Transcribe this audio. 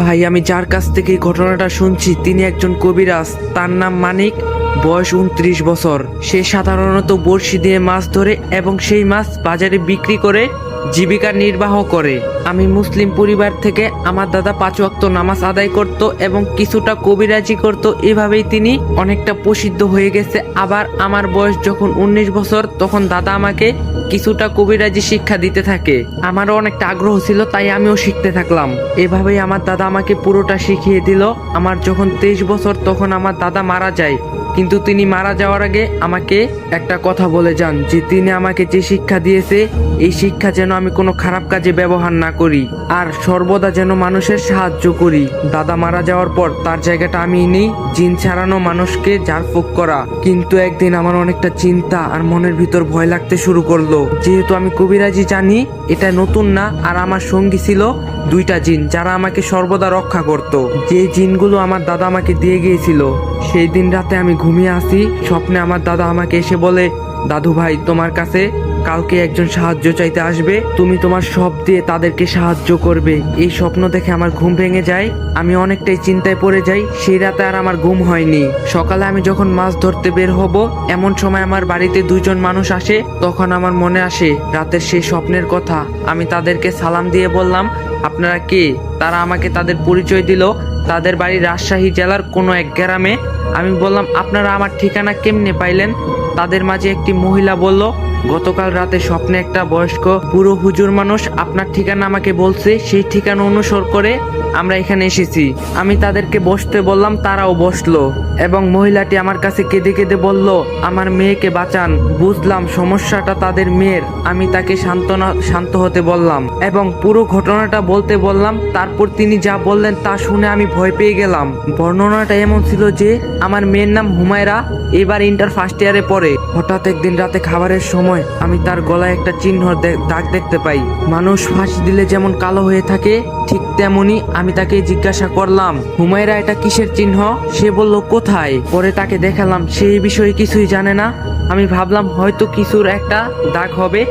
ভাই, আমি যার কাছ থেকে এই ঘটনাটা শুনছি তিনি একজন কবিরাজ। তার নাম মানিক, বয়স 29 বছর। সে সাধারণত বড়শি দিয়ে মাছ ধরে এবং সেই মাছ বাজারে বিক্রি করে জীবিকা নির্বাহ করে। আমি মুসলিম পরিবার থেকে, আমার দাদা 5 ওয়াক্ত নামাজ আদায় করত এবং কিছুটা কবিরাজি করত। এভাবেই তিনি অনেকটা প্রসিদ্ধ হয়ে গেছে। আবার আমার বয়স যখন 19 বছর তখন দাদা আমাকে কিছুটা কবিরাজি শিক্ষা দিতে থাকে। আমারও অনেকটা আগ্রহ ছিল, তাই আমিও শিখতে থাকলাম। এভাবেই আমার দাদা আমাকে পুরোটা শিখিয়ে দিল। আমার যখন 23 বছর তখন আমার দাদা মারা যায়। কিন্তু তিনি মারা যাওয়ার আগে আমাকে একটা কথা বলে যান যে তিনি আমাকে যে শিক্ষা দিয়েছে এই শিক্ষা যেন আমি কোনো খারাপ কাজে ব্যবহার না করি আর সর্বদা যেন মানুষের সাহায্য করি। দাদা মারা যাওয়ার পর তার জায়গাটা আমি নেই, জিন ছাড়ানো মানুষকে ঝাড়ফুঁক করা। কিন্তু একদিন আমার অনেকটা চিন্তা আর মনের ভিতর ভয় লাগতে শুরু করলো। যেহেতু আমি কবিরাজি জানি, এটা নতুন না। আর আমার সঙ্গী ছিল 2টা জিন যারা আমাকে সর্বদা রক্ষা করত। যে জিনগুলো আমার দাদা আমাকে দিয়ে গিয়েছিল। সেই দিন রাতে আমি ঘুমিয়ে আসি, স্বপ্নে আমার দাদা আমাকে এসে বলে, দাদু ভাই, তোমার কাছে কালকে একজন সাহায্য চাইতে আসবে, তুমি তোমার সব দিয়ে তাদেরকে সাহায্য করবে। এই স্বপ্ন দেখে আমার ঘুম ভেঙে যায়। আমি অনেকটাই চিন্তায় পড়ে যাই। সেই রাতে আর আমার ঘুম হয়নি। সকালে আমি যখন মাছ ধরতে বের হব এমন সময় আমার বাড়িতে 2জন মানুষ আসে। তখন আমার মনে আসে রাতের সেই স্বপ্নের কথা। আমি তাদেরকে সালাম দিয়ে বললাম, আপনারা কে? তারা আমাকে তাদের পরিচয় দিল। তাদের বাড়ি রাজশাহী জেলার কোনো এক গ্রামে। আমি বললাম, আপনারা আমার ঠিকানা কেমনে পাইলেন? তাদের মাঝে একটি মহিলা বলল, গতকাল রাতে স্বপ্নে একটা বয়স্ক পুরো হুজুর মানুষ আপনার ঠিকানা আমাকে বলছে, সেই ঠিকানা অনুসরণ করে আমরা এখানে এসেছি। আমি তাদেরকে বসতে বললাম, তারাও বসলো এবং মহিলাটি আমার কাছে কেঁদে কেঁদে বলল, আমার মেয়েকে বাঁচান। বুঝলাম সমস্যাটা তাদের মেয়ের। আমি তাকে শান্ত হতে বললাম এবং পুরো ঘটনাটা বলতে বললাম। তারপর তিনি যা বললেন তা শুনে আমি ভয় পেয়ে গেলাম। বর্ণনাটা এমন ছিল যে আমার মেয়ের নাম হুমায়রা, এবার ইন্টার ফার্স্ট ইয়ারে পড়ে। হঠাৎ একদিন রাতে খাবারের সময় আমি তার গলায় একটা চিহ্ন দাগ দেখতে পাই। মানুষ ফাঁসি দিলে যেমন কালো হয়ে থাকে ঠিক তেমনি। আমি তাকে জিজ্ঞাসা করলাম, হুমায়রা, এটা কিসের চিহ্ন? সে বলল, কোথায়? পরে তাকে দেখালাম, সে এই বিষয়ে কিছুই জানে না। আমি ভাবলাম হয়তো কিছুর একটা দাগ হবে।